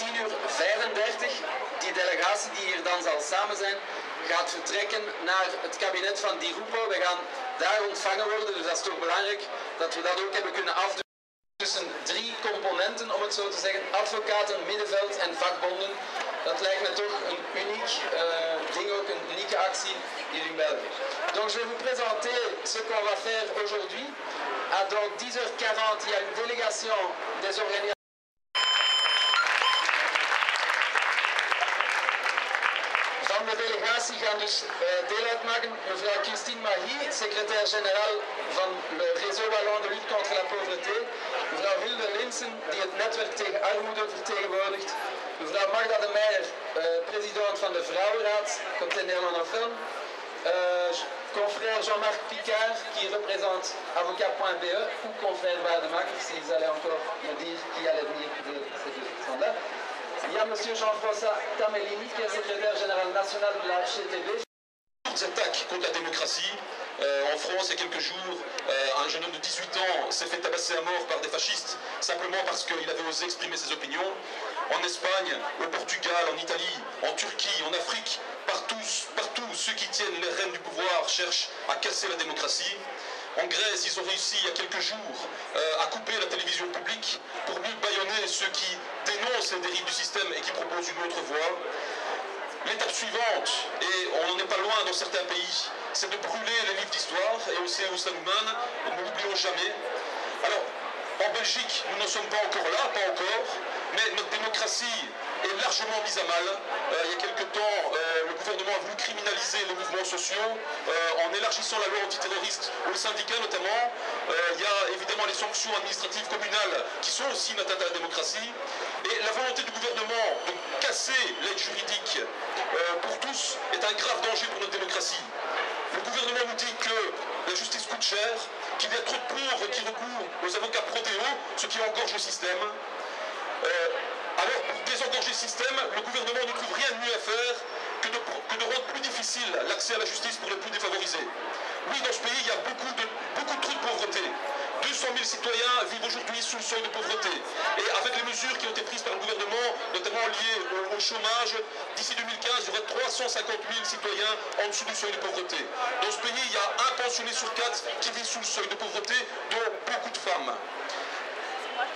10:35. Die delegatie die hier dan zal samen zijn, gaat vertrekken naar het kabinet van Di Rupo. We gaan daar ontvangen worden, dus dat is toch belangrijk dat we dat ook hebben kunnen afdoen. Tussen 3 componenten, om het zo te zeggen, advocaten, middenveld en vakbonden. Dat lijkt me toch een uniek ding, ook een unieke actie hier in België. Donc je vais vous présenter ce qu'on va faire aujourd'hui. À donc 10h40, il y a une délégation des organisations. Van de delegatie gaan dus deel uitmaken mevrouw Christine Mahy, secrétaire-générale van le Réseau Wallon de lutte contre la pauvreté, mevrouw Hilde Linsen, die het netwerk tegen armoede vertegenwoordigt, mevrouw Magda de Meijer, president van de Vrouwenraad, Côté Néerlandophone, confrère Jean-Marc Picard, qui représente avocat.be, ou confrère Bademaker, s'ils allaient encore me dire qui allait venir de ces deux personnes-là. Il y a M. Jean-François Tamellini, qui est secrétaire général national de la HCTB. Les attaques contre la démocratie. En France, il y a quelques jours, un jeune homme de 18 ans s'est fait tabasser à mort par des fascistes, simplement parce qu'il avait osé exprimer ses opinions. En Espagne, au Portugal, en Italie, en Turquie, en Afrique, partout, ceux qui tiennent les rênes du pouvoir cherchent à casser la démocratie. En Grèce, ils ont réussi il y a quelques jours à couper la télévision publique pour mieux bâillonner ceux qui dénoncent les dérives du système et qui proposent une autre voie. L'étape suivante, et on n'en est pas loin dans certains pays, c'est de brûler les livres d'histoire, et on sait où ça nous mène, ne l'oublions jamais. Alors, en Belgique, nous n'en sommes pas encore là, pas encore, mais notre démocratie est largement mise à mal. Il y a quelque temps, le gouvernement a voulu criminaliser les mouvements sociaux en élargissant la loi antiterroriste aux syndicats notamment. Il y a évidemment les sanctions administratives communales qui sont aussi une atteinte à la démocratie. Et la volonté du gouvernement de casser l'aide juridique pour tous est un grave danger pour notre démocratie. Le gouvernement nous dit que la justice coûte cher, qu'il y a trop de pauvres qui recourent aux avocats prodéo, ce qui engorge le système. Alors, pour désengorger le système, le gouvernement ne trouve rien de mieux à faire que de rendre plus difficile l'accès à la justice pour les plus défavorisés. Oui, dans ce pays, il y a beaucoup de trous de pauvreté. 200 000 citoyens vivent aujourd'hui sous le seuil de pauvreté. Et avec les mesures qui ont été prises par le gouvernement, notamment liées au chômage, d'ici 2015, il y aura 350 000 citoyens en dessous du seuil de pauvreté. Dans ce pays, il y a un pensionné sur 4 qui vit sous le seuil de pauvreté, dont beaucoup de femmes.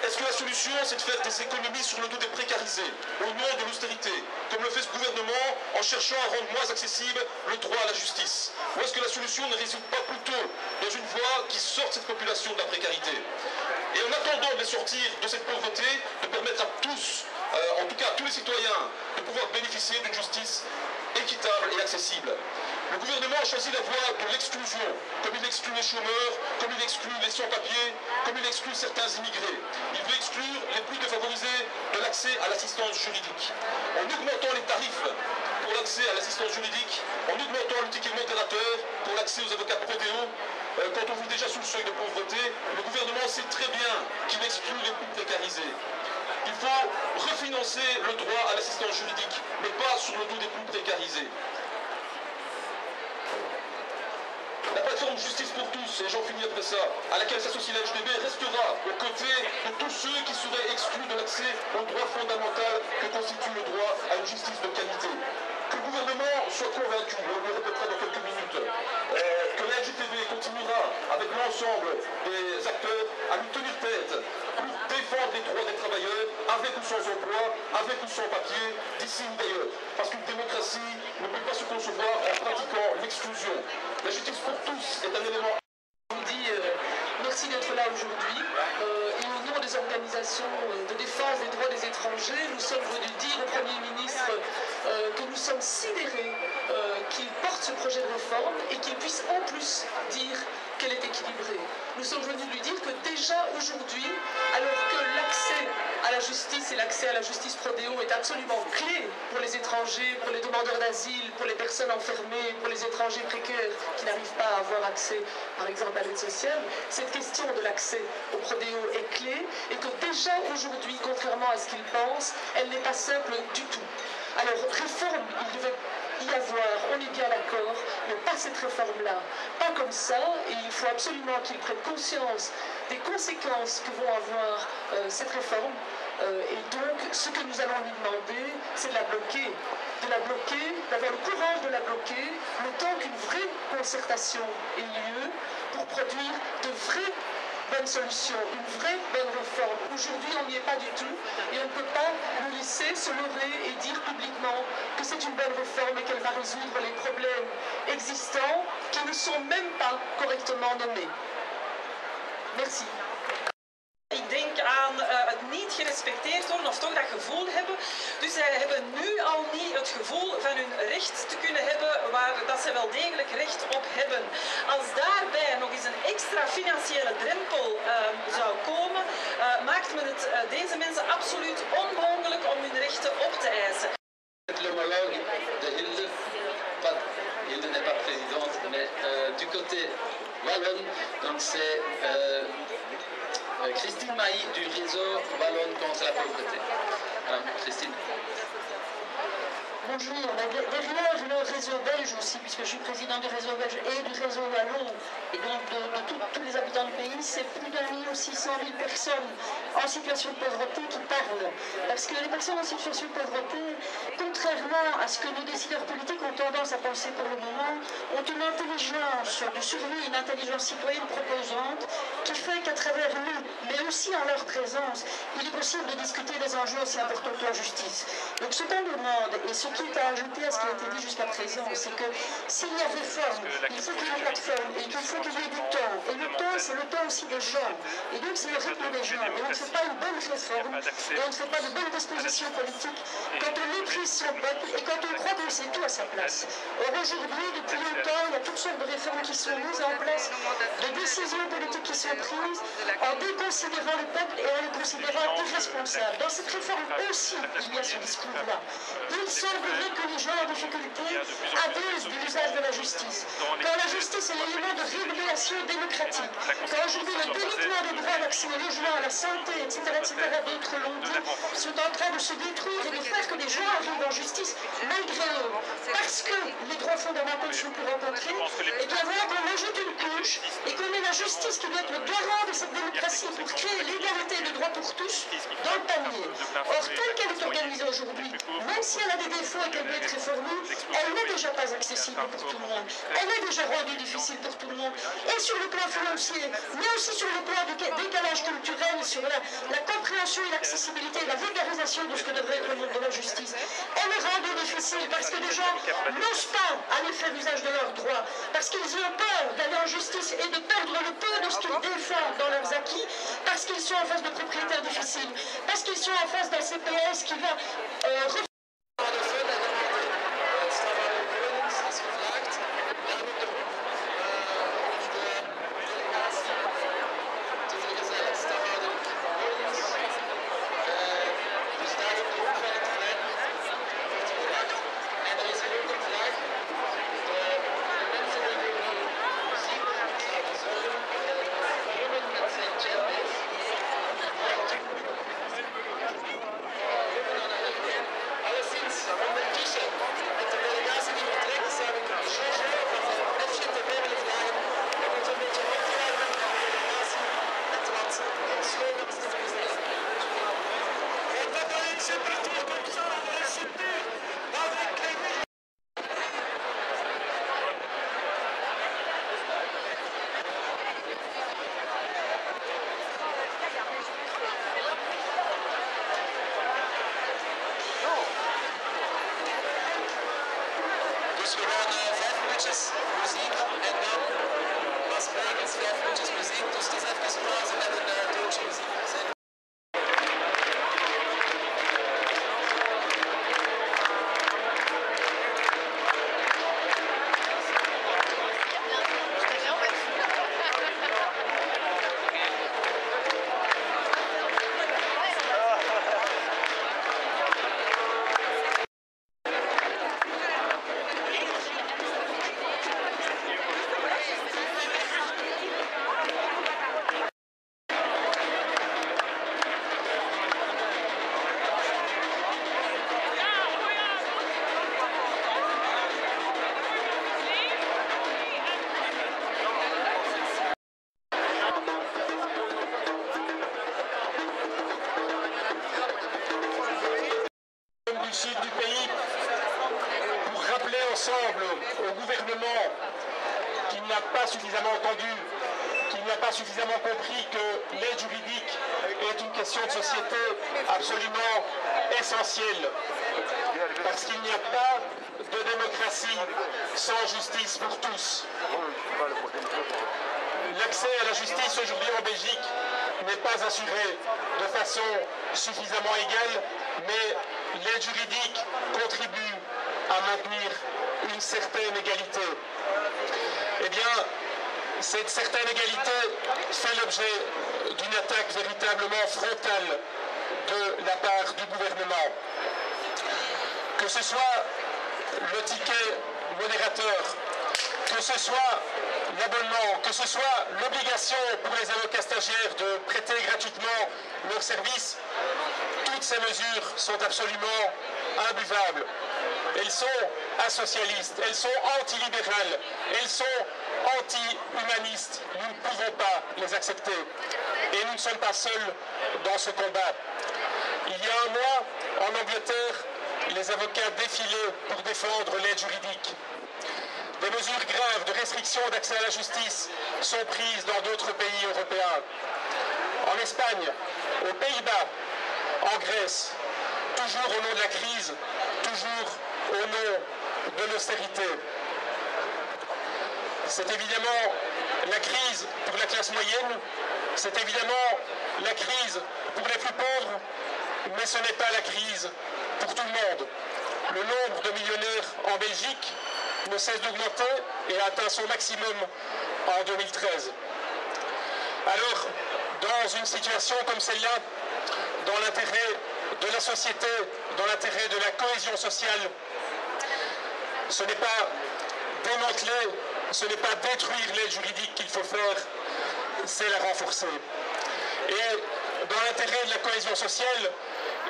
Est-ce que la solution, c'est de faire des économies sur le dos des précarisés, au nom de l'austérité, comme le fait ce gouvernement en cherchant à rendre moins accessible le droit à la justice? Ou est-ce que la solution ne réside pas plutôt dans une voie qui sorte cette population de la précarité? Et en attendant de les sortir de cette pauvreté, de permettre à tous, en tout cas à tous les citoyens, de pouvoir bénéficier d'une justice équitable et accessible. Le gouvernement a choisi la voie de l'exclusion, comme il exclut les chômeurs, comme il exclut les sans-papiers, comme il exclut certains immigrés. Il veut exclure les plus défavorisés de l'accès à l'assistance juridique. En augmentant les tarifs pour l'accès à l'assistance juridique, en augmentant le ticket modérateur pour l'accès aux avocats prodéo, quand on vit déjà sous le seuil de pauvreté, le gouvernement sait très bien qu'il exclut les plus précarisés. Il faut refinancer le droit à l'assistance juridique, mais pas sur le dos des plus précarisés. La plateforme Justice pour tous, et j'en finis après ça, à laquelle s'associe la HDB, restera aux côtés de tous ceux qui seraient exclus de l'accès au droit fondamental que constitue le droit à une justice de qualité. Que le gouvernement soit convaincu, on le répétera dans quelques minutes, que la HDB continuera avec l'ensemble des acteurs à lui tenir tête pour défendre les droits des travailleurs, avec ou sans emploi, avec ou sans papier, d'ici ou d'ailleurs. Parce qu'une démocratie ne peut pas se concevoir en pratiquant l'exclusion. La justice pour tous est un élément. Je vous dis merci d'être là aujourd'hui. Et au nom des organisations de défense des droits des étrangers, nous sommes venus dire au Premier ministre que nous sommes sidérés qu'il porte ce projet de réforme et qu'il puisse en plus dire qu'elle est équilibrée. Nous sommes venus lui dire que déjà aujourd'hui, alors que l'accès à la justice et l'accès à la justice prodéo est absolument clé pour les étrangers, pour les demandeurs d'asile, pour les personnes enfermées, pour les étrangers précaires qui n'arrivent pas à avoir accès, par exemple, à l'aide sociale, cette question de l'accès au prodéo est clé et que déjà aujourd'hui, contrairement à ce qu'ils pensent, elle n'est pas simple du tout. Alors, réforme, il devait y avoir, on est bien d'accord, mais pas cette réforme-là. Pas comme ça, et il faut absolument qu'ils prennent conscience des conséquences que vont avoir cette réforme. Et donc, ce que nous allons lui demander, c'est de la bloquer, d'avoir le courage de la bloquer, le temps qu'une vraie concertation ait lieu pour produire de vraies bonnes solutions, une vraie bonne réforme. Aujourd'hui, on n'y est pas du tout et on ne peut pas nous laisser se leurrer et dire publiquement que c'est une bonne réforme et qu'elle va résoudre les problèmes existants qui ne sont même pas correctement nommés. Merci. Ik denk aan het niet gerespecteerd worden of toch dat gevoel hebben. Dus zij hebben nu al niet het gevoel van hun recht te kunnen hebben waar dat zij wel degelijk recht op hebben. Als daarbij nog eens een extra financiële drempel zou komen, maakt men het deze mensen absoluut onmogelijk om hun rechten op te eisen. L'homologue de Hilde, Hilde n'est pas présidente, mais du côté wallon, donc c'est Christine Mailly du réseau Wallonne contre la pauvreté. Christine. Bonjour, derrière le réseau belge aussi, puisque je suis président du réseau belge et du réseau wallon, et donc de tous les habitants du pays, c'est plus d'1 600 000 personnes en situation de pauvreté qui parlent. Parce que les personnes en situation de pauvreté, contrairement à ce que nos décideurs politiques ont tendance à penser pour le moment, ont une intelligence de survie, une intelligence citoyenne proposante, qui fait qu'à travers nous, mais aussi en leur présence, il est possible de discuter des enjeux aussi importants que la justice. Donc ce qu'on demande, et ce qui est à ajouter à ce qui a été dit jusqu'à présent, c'est que s'il y a réforme, il faut qu'il y ait plateforme, et qu'il faut qu'il y ait du temps. Et le temps, c'est le temps aussi des gens. Et donc c'est le rythme des gens. Et on ne fait pas une bonne réforme, et on ne fait pas de bonnes dispositions politiques quand on méprise son peuple et quand on croit qu'on sait tout à sa place. Or aujourd'hui, depuis longtemps, il y a toutes sortes de réformes qui sont mises en place, de décisions politiques qui sont prises, en déconsidérant le peuple et en le considérant irresponsable. Dans cette réforme aussi, il y a ce discours-là. Il semblerait que les gens en difficulté abusent de l'usage de la justice. Quand la justice est l'élément de régulation démocratique, quand aujourd'hui le délitement des droits d'accès au logement, à la santé, etc., d'autres l'ont dit, sont en train de se détruire et de faire que des gens arrivent en justice malgré eux. Parce que les droits fondamentaux ne sont plus rencontrés, et bien voilà qu'on ajoute une couche et qu'on met la justice qui doit être le garant de cette démocratie pour créer l'égalité et le droit pour tous dans le panier. Or, telle qu'elle est organisée aujourd'hui, même si elle a des défauts et qu'elle peut être réformée, elle n'est déjà pas accessible pour tout le monde. Elle est déjà rendue difficile pour tout le monde. Et sur le plan financier, mais aussi sur le plan du décalage culturel, sur la compréhension et l'accessibilité, la vulgarisation de ce que devrait être le monde de la justice. Elle est rendue difficile parce que les gens n'osent pas aller faire usage de leurs droits, parce qu'ils ont peur d'aller en justice et de perdre le peu de ce qu'ils défendent dans leurs acquis, parce qu'ils sont en face de propriétaires difficiles, parce qu'ils sont en face d'un CPS qui va du sud du pays pour rappeler ensemble au gouvernement qu'il n'a pas suffisamment entendu, qu'il n'a pas suffisamment compris que l'aide juridique est une question de société absolument essentielle. Parce qu'il n'y a pas de démocratie sans justice pour tous. L'accès à la justice aujourd'hui en Belgique n'est pas assuré de façon suffisamment égale, mais l'aide juridique contribue à maintenir une certaine égalité. Eh bien, cette certaine égalité fait l'objet d'une attaque véritablement frontale de la part du gouvernement. Que ce soit le ticket modérateur, que ce soit l'abonnement, que ce soit l'obligation pour les avocats stagiaires de prêter gratuitement leurs services, toutes ces mesures sont absolument imbuvables. Elles sont asocialistes, elles sont antilibérales, elles sont anti-humanistes. Nous ne pouvons pas les accepter. Et nous ne sommes pas seuls dans ce combat. Il y a un mois, en Angleterre, les avocats défilaient pour défendre l'aide juridique. Des mesures graves de restriction d'accès à la justice sont prises dans d'autres pays européens. En Espagne, aux Pays-Bas, en Grèce, toujours au nom de la crise, toujours au nom de l'austérité. C'est évidemment la crise pour la classe moyenne, c'est évidemment la crise pour les plus pauvres, mais ce n'est pas la crise pour tout le monde. Le nombre de millionnaires en Belgique ne cesse d'augmenter et a atteint son maximum en 2013. Alors, dans une situation comme celle-là, dans l'intérêt de la société, dans l'intérêt de la cohésion sociale, ce n'est pas démanteler, ce n'est pas détruire l'aide juridique qu'il faut faire, c'est la renforcer. Et dans l'intérêt de la cohésion sociale,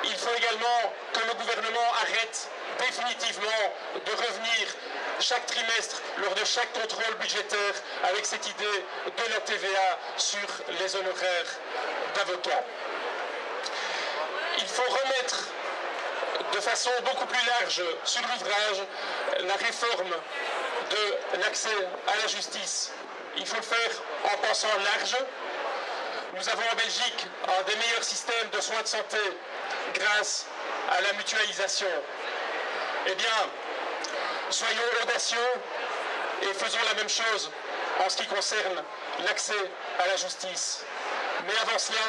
il faut également que le gouvernement arrête définitivement de revenir chaque trimestre, lors de chaque contrôle budgétaire, avec cette idée de la TVA sur les honoraires d'avocats. Il faut remettre de façon beaucoup plus large sur l'ouvrage la réforme de l'accès à la justice. Il faut le faire en pensant large. Nous avons en Belgique un des meilleurs systèmes de soins de santé grâce à la mutualisation. Eh bien, soyons audacieux et faisons la même chose en ce qui concerne l'accès à la justice. Mais avant cela,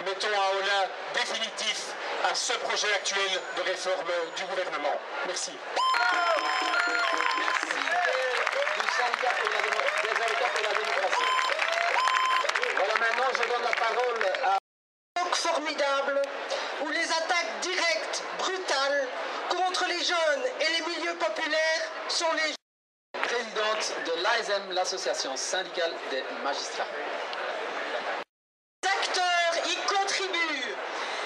mettons un holà définitif à ce projet actuel de réforme du gouvernement. Merci. Merci du syndicat des avocats pour la démocratie. Voilà, maintenant je donne la parole à... Formidable, où les attaques directes, brutales, contre les jeunes et les milieux populaires sont les... Présidente de l'ASM, l'association syndicale des magistrats. Les acteurs y contribuent.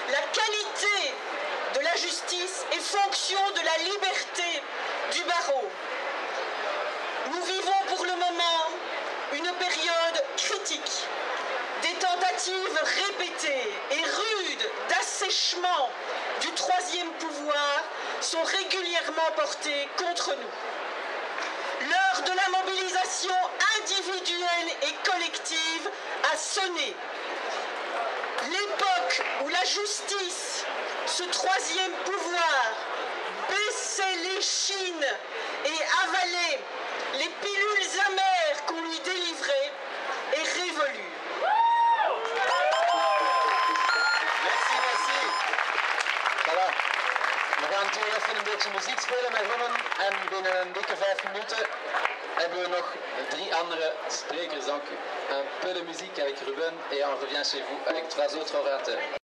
La qualité de la justice est fonction de la liberté du barreau. Nous vivons pour le moment une période critique. Des tentatives répétées et rudes d'assèchement du troisième pouvoir sont régulièrement portées contre nous. L'heure de la mobilisation individuelle et collective a sonné. L'époque où la justice, ce troisième pouvoir, baissait l'échine et avalait les pilules amères qu'on lui délivrait est révolue. Voilà. We gaan natuurlijk even een beetje muziek spelen met Ruben en binnen een dikke 5 minuten hebben we nog 3 andere sprekers. Donc un peu de musique avec Ruben et on revient chez vous avec 3 autres orateurs.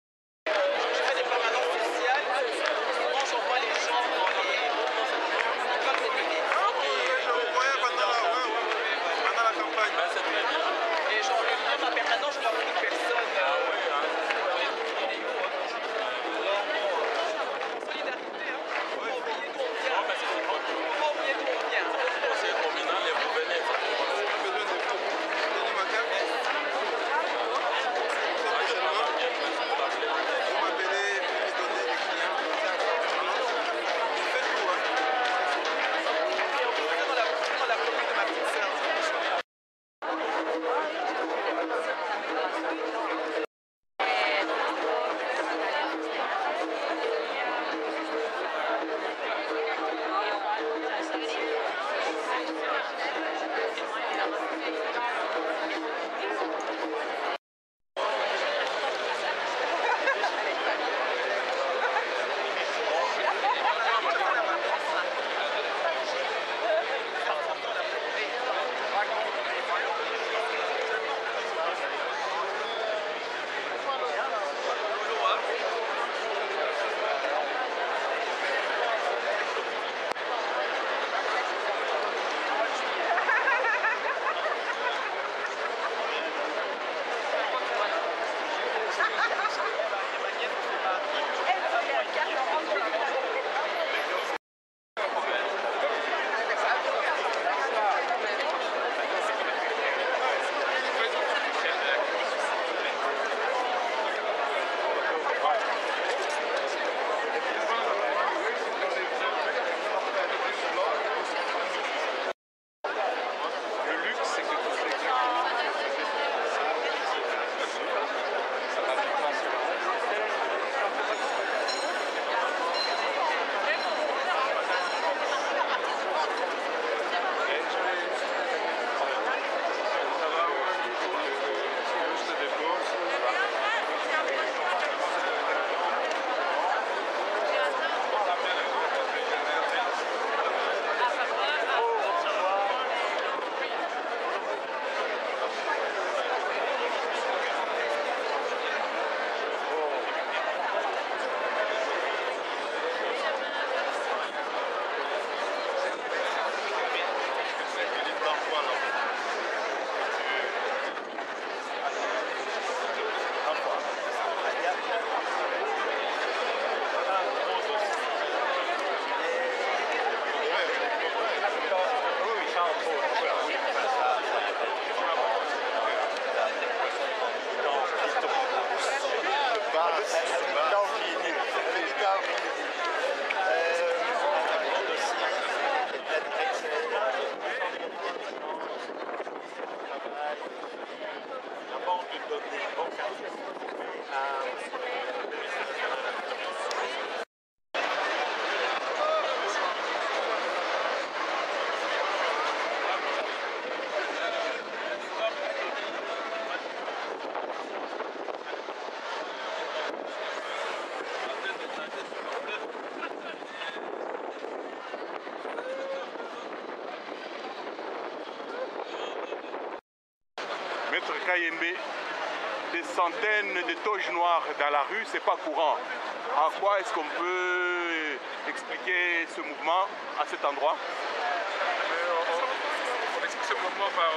Kayembe, des centaines de toges noires dans la rue, c'est pas courant. À quoi est-ce qu'on peut expliquer ce mouvement à cet endroit? On explique ce mouvement par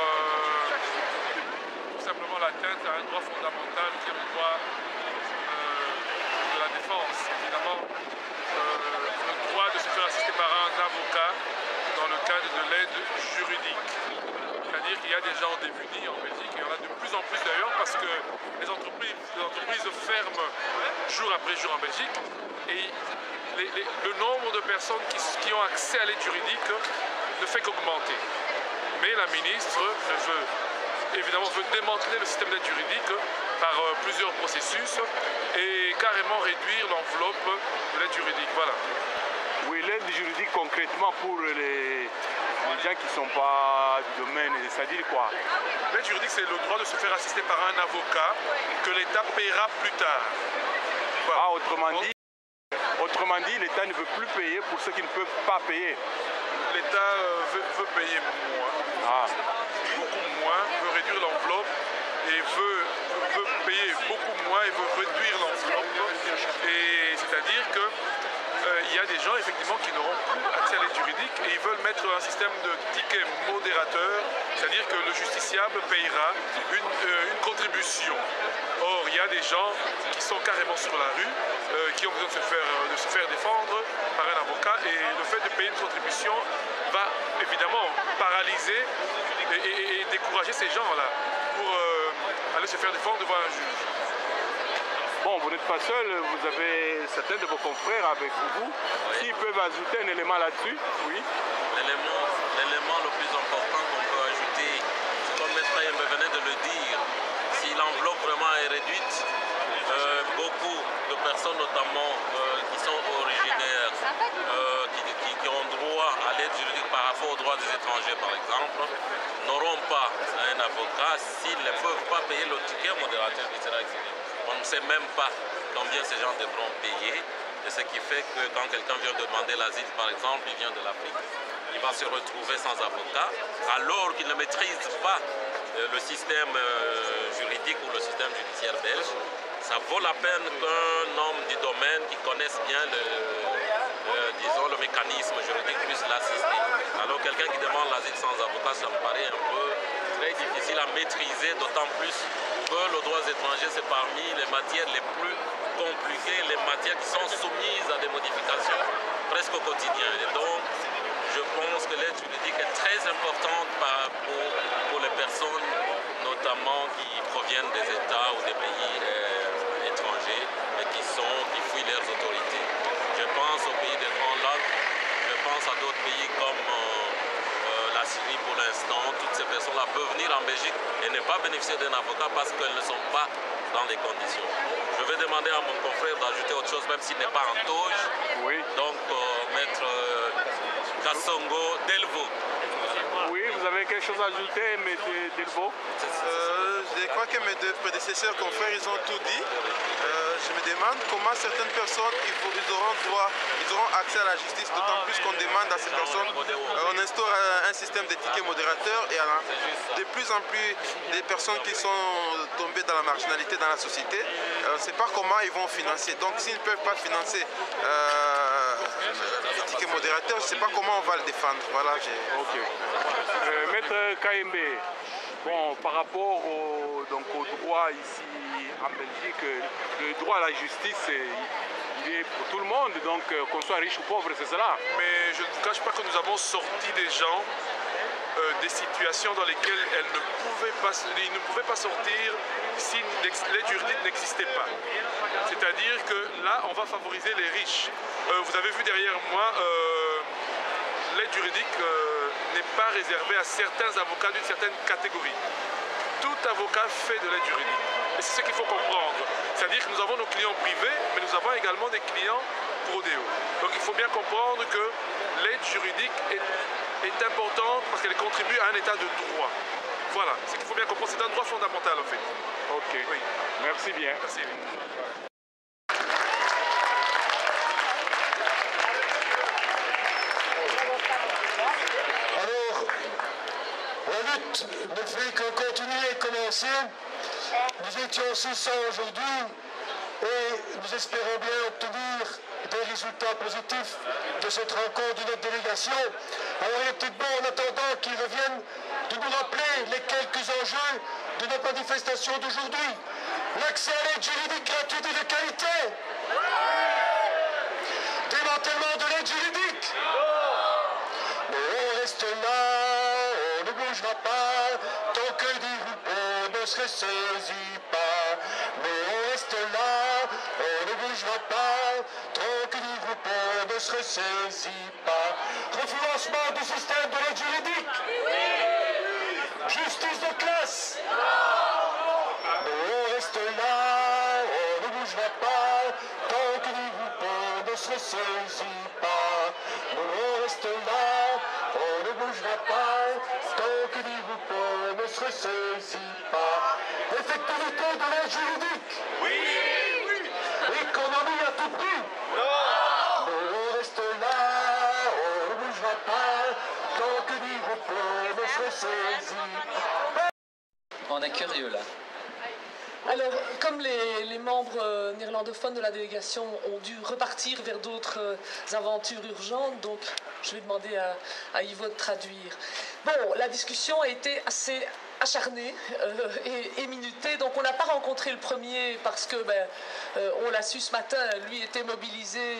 tout simplement l'atteinte à un droit fondamental qui est le droit de la défense. Évidemment, le droit de se faire assister par un avocat dans le cadre de l'aide juridique. C'est-à-dire qu'il y a des gens démunis en Belgique, il y en a de plus en plus d'ailleurs parce que les entreprises ferment jour après jour en Belgique et le nombre de personnes qui ont accès à l'aide juridique ne fait qu'augmenter. Mais la ministre veut démanteler le système d'aide juridique par plusieurs processus et carrément réduire l'enveloppe de l'aide juridique. Voilà. Oui, l'aide juridique concrètement pour les gens qui ne sont pas du domaine, c'est-à-dire quoi? L'aide juridique, c'est le droit de se faire assister par un avocat que l'État paiera plus tard. Voilà. Ah, autrement dit, l'État ne veut plus payer pour ceux qui ne peuvent pas payer. L'État veut payer moins, beaucoup moins, veut réduire l'enveloppe et veut payer beaucoup moins et veut réduire l'enveloppe. Et c'est-à-dire que il y a des gens effectivement qui n'auront plus accès à l'aide juridique et ils veulent mettre un système de ticket modérateur, c'est-à-dire que le justiciable payera une contribution. Or, il y a des gens qui sont carrément sur la rue, qui ont besoin de se faire défendre par un avocat et le fait de payer une contribution va évidemment paralyser et décourager ces gens-là pour aller se faire défendre devant un juge. Bon, vous n'êtes pas seul, vous avez certains de vos confrères avec vous. Oui. S'ils peuvent ajouter un élément là-dessus, oui. L'élément le plus important qu'on peut ajouter, c'est comme Maître Kayembe venait de le dire, si l'enveloppe vraiment est réduite, beaucoup de personnes notamment qui sont originaires, qui ont droit à l'aide juridique par rapport aux droits des étrangers par exemple, n'auront pas un avocat s'ils ne peuvent pas payer le ticket modérateur qui sera exigé. On ne sait même pas combien ces gens devront payer, et ce qui fait que quand quelqu'un vient demander l'asile, par exemple, il vient de l'Afrique, il va se retrouver sans avocat, alors qu'il ne maîtrise pas le système juridique ou le système judiciaire belge. Ça vaut la peine qu'un homme du domaine qui connaisse bien disons, le mécanisme juridique puisse l'assister. Alors quelqu'un qui demande l'asile sans avocat, ça me paraît un peu très difficile à maîtriser, d'autant plus que le droit étranger, c'est parmi les matières les plus compliquées, les matières qui sont soumises à des modifications presque au quotidien. Et donc, je pense que l'aide juridique est très importante pour les personnes, notamment qui proviennent des États ou des pays étrangers et qui fuient leurs autorités. Je pense aux pays des Grands Lacs, je pense à d'autres pays comme la Syrie pour l'instant. Toutes ces personnes-là peuvent venir en Belgique et ne pas bénéficier d'un avocat parce qu'elles ne sont pas dans les conditions. Je vais demander à mon confrère d'ajouter autre chose, même s'il n'est pas en toge. Oui. Donc, Maître Kassongo Delvaux. Oui, vous avez quelque chose à ajouter, M. Delvaux? Je crois que mes deux prédécesseurs confrères, ils ont tout dit. Je me demande comment certaines personnes ils auront accès à la justice, d'autant plus qu'on demande à ces personnes, on instaure un système de tickets modérateurs et de plus en plus des personnes qui sont tombées dans la marginalité dans la société, on ne sait pas comment ils vont financer. Donc s'ils ne peuvent pas financer les tickets modérateurs, je ne sais pas comment on va le défendre. Voilà, ok. Maître Kayembe, bon, par rapport au droit ici en Belgique, le droit à la justice, il est pour tout le monde, donc qu'on soit riche ou pauvre, c'est cela. Mais je ne vous cache pas que nous avons sorti des gens des situations dans lesquelles ils ne pouvaient pas sortir si l'aide juridique n'existait pas. C'est-à-dire que là, on va favoriser les riches. Vous avez vu derrière moi, l'aide juridique n'est pas réservée à certains avocats d'une certaine catégorie. Tout avocat fait de l'aide juridique. Et c'est ce qu'il faut comprendre. C'est-à-dire que nous avons nos clients privés, mais nous avons également des clients prodéo. Donc il faut bien comprendre que l'aide juridique est importante parce qu'elle contribue à un état de droit. Voilà, c'est ce qu'il faut bien comprendre. C'est un droit fondamental en fait. Ok, oui. Merci bien. Merci. Alors, la lutte ne fait que continuer et commencer. Nous étions 600 aujourd'hui et nous espérons bien obtenir des résultats positifs de cette rencontre de notre délégation. Alors il est peut-être bon en attendant qu'ils reviennent de nous rappeler les quelques enjeux de notre manifestation d'aujourd'hui. L'accès à l'aide juridique gratuite et de qualité. Démantèlement de l'aide juridique. Mais on reste là, on ne bougera pas, tant que le groupe ne se ressaisit pas. Mais on reste là, on ne bougera pas, tant que le groupe ne se ressaisit pas. Refinancement du système de l'aide juridique. Justice de classe. Mais on reste là, on ne bougera pas, tant que le groupe ne se ressaisit pas. Mais on reste là, on ne bougera pas, tant que le groupe ne se ressaisit pas. Effectivité de l'aide juridique. Oui. Économie à tout prix. Non. Mais on reste là, on ne bougera pas, tant que le groupe ne se ressaisit pas. On est curieux là. Alors, comme les membres néerlandophones de la délégation ont dû repartir vers d'autres aventures urgentes, donc je vais demander à Ivo de traduire. Bon, la discussion a été assez acharnée et minutée, donc on n'a pas rencontré le premier parce que, on l'a su ce matin, lui était mobilisé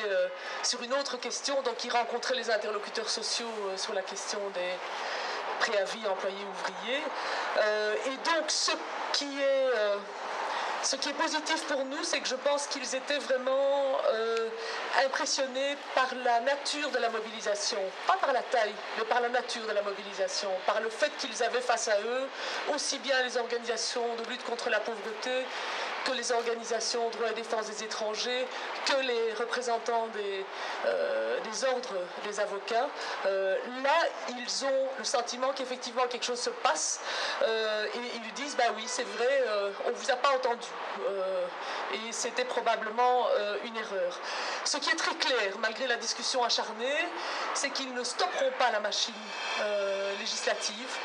sur une autre question, donc il rencontrait les interlocuteurs sociaux sur la question des préavis employés-ouvriers. Et donc, ce qui est positif pour nous, c'est que je pense qu'ils étaient vraiment impressionnés par la nature de la mobilisation. Pas par la taille, mais par la nature de la mobilisation. Par le fait qu'ils avaient face à eux aussi bien les organisations de lutte contre la pauvreté que les organisations droit et défense des étrangers, que les représentants des ordres des avocats. Là, ils ont le sentiment qu'effectivement quelque chose se passe et ils disent, bah oui, c'est vrai, on ne vous a pas entendu. Et c'était probablement une erreur. Ce qui est très clair, malgré la discussion acharnée, c'est qu'ils ne stopperont pas la machine législative.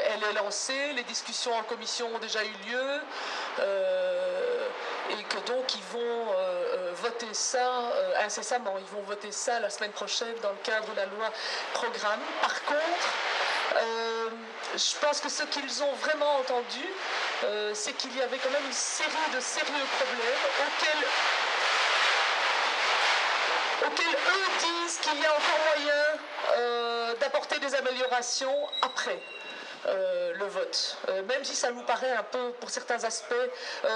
Elle est lancée, les discussions en commission ont déjà eu lieu et que donc ils vont voter ça incessamment. Ils vont voter ça la semaine prochaine dans le cadre de la loi programme. Par contre, je pense que ce qu'ils ont vraiment entendu, c'est qu'il y avait quand même une série de sérieux problèmes auxquels eux disent qu'il y a encore moyen d'apporter des améliorations après le vote. Même si ça nous paraît un peu, pour certains aspects,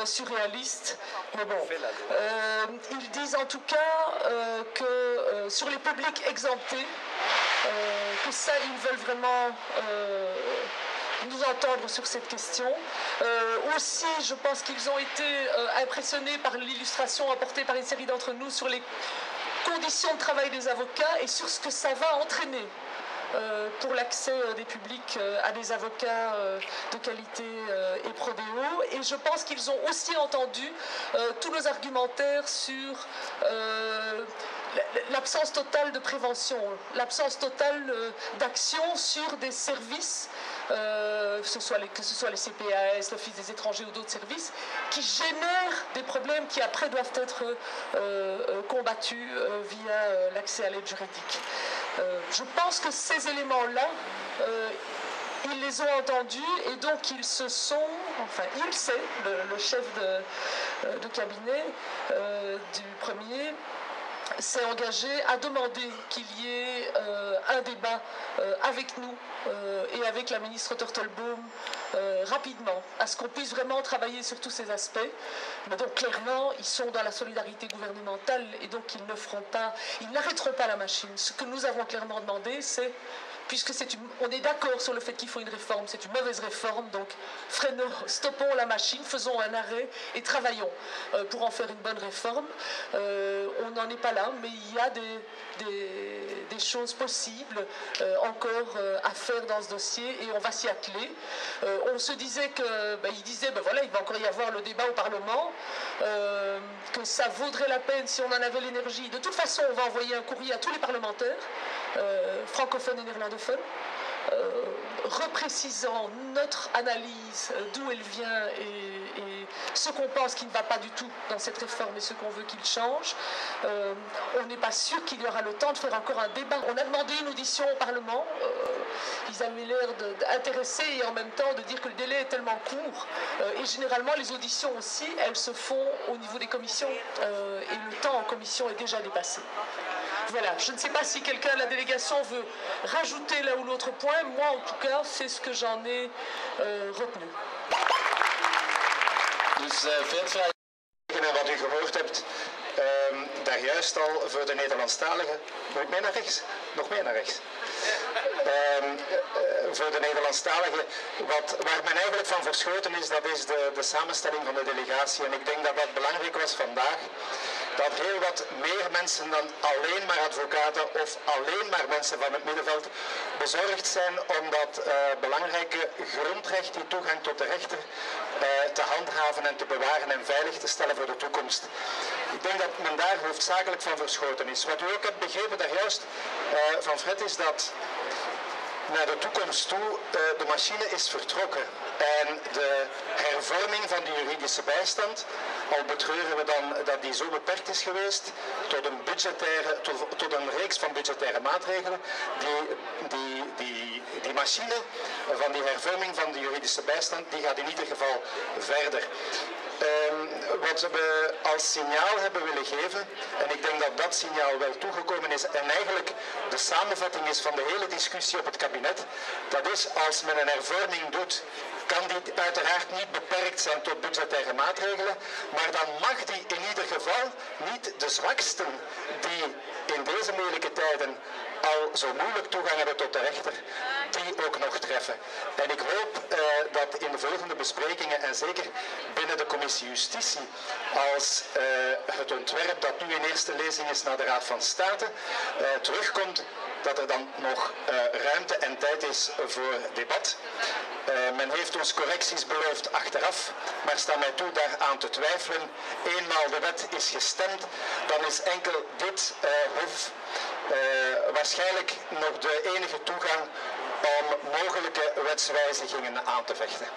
surréaliste. Mais bon, ils disent en tout cas que sur les publics exemptés, que ça, ils veulent vraiment nous entendre sur cette question. Aussi, je pense qu'ils ont été impressionnés par l'illustration apportée par une série d'entre nous sur les conditions de travail des avocats et sur ce que ça va entraîner pour l'accès des publics à des avocats de qualité et prodéo. Et je pense qu'ils ont aussi entendu tous nos argumentaires sur l'absence totale de prévention, l'absence totale d'action sur des services, que ce soit les CPAS, l'Office des étrangers ou d'autres services, qui génèrent des problèmes qui après doivent être combattus via l'accès à l'aide juridique. Je pense que ces éléments-là, ils les ont entendus et donc ils se sont, enfin il sait, le chef de cabinet du premier, s'est engagé à demander qu'il y ait un débat avec nous et avec la ministre Turtelbaum rapidement, à ce qu'on puisse vraiment travailler sur tous ces aspects. Mais donc clairement, ils sont dans la solidarité gouvernementale et donc ils n'arrêteront pas la machine. Ce que nous avons clairement demandé, c'est, puisque on est d'accord sur le fait qu'il faut une réforme, c'est une mauvaise réforme, donc stoppons la machine, faisons un arrêt et travaillons pour en faire une bonne réforme. On n'en est pas là, mais il y a des choses possibles encore à faire dans ce dossier et on va s'y atteler. On se disait il disait, voilà, il va encore y avoir le débat au Parlement, que ça vaudrait la peine si on en avait l'énergie. De toute façon, on va envoyer un courrier à tous les parlementaires, francophones et néerlandophones, reprécisant notre analyse d'où elle vient et ce qu'on pense qui ne va pas du tout dans cette réforme et ce qu'on veut qu'il change. On n'est pas sûr qu'il y aura le temps de faire encore un débat. On a demandé une audition au Parlement. Ils avaient l'air d'intéressés et en même temps de dire que le délai est tellement court. Et généralement, les auditions aussi, elles se font au niveau des commissions et le temps en commission est déjà dépassé. Voilà, je ne sais pas si quelqu'un de la délégation veut rajouter l'un ou l'autre point. Moi, en tout cas, c'est ce que j'en ai retenu. Dus veel vragen en wat u gehoord hebt daar juist al voor de Nederlandstaligen. Moet ik mee naar rechts? Nog meer naar rechts. Voor de Nederlandstaligen, waar men eigenlijk van verschoten is, dat is de samenstelling van de delegatie. En ik denk dat dat belangrijk was vandaag. Dat heel wat meer mensen dan alleen maar advocaten of alleen maar mensen van het middenveld bezorgd zijn om dat belangrijke grondrecht, die toegang tot de rechter, te handhaven en te bewaren en veilig te stellen voor de toekomst. Ik denk dat men daar hoofdzakelijk van verschoten is. Wat u ook hebt begrepen daar juist van Fred is dat naar de toekomst toe de machine is vertrokken. En de hervorming van de juridische bijstand, al betreuren we dan dat die zo beperkt is geweest tot een reeks van budgettaire maatregelen, die machine van die hervorming van de juridische bijstand, die gaat in ieder geval verder. Wat we als signaal hebben willen geven, en ik denk dat dat signaal wel toegekomen is en eigenlijk de samenvatting is van de hele discussie op het kabinet, dat is als men een hervorming doet, kan die uiteraard niet beperkt zijn tot budgettaire maatregelen, maar dan mag die in ieder geval niet de zwaksten die in deze moeilijke tijden al zo moeilijk toegang hebben tot de rechter, die ook nog treffen. En ik hoop dat in de volgende besprekingen en zeker binnen de commissie Justitie, als het ontwerp dat nu in eerste lezing is naar de Raad van State terugkomt, dat er dan nog ruimte en tijd is voor debat. Men heeft ons correcties beloofd achteraf, maar sta mij toe daaraan te twijfelen. Eenmaal de wet is gestemd, dan is enkel dit hof waarschijnlijk nog de enige toegang om mogelijke wetswijzigingen aan te vechten.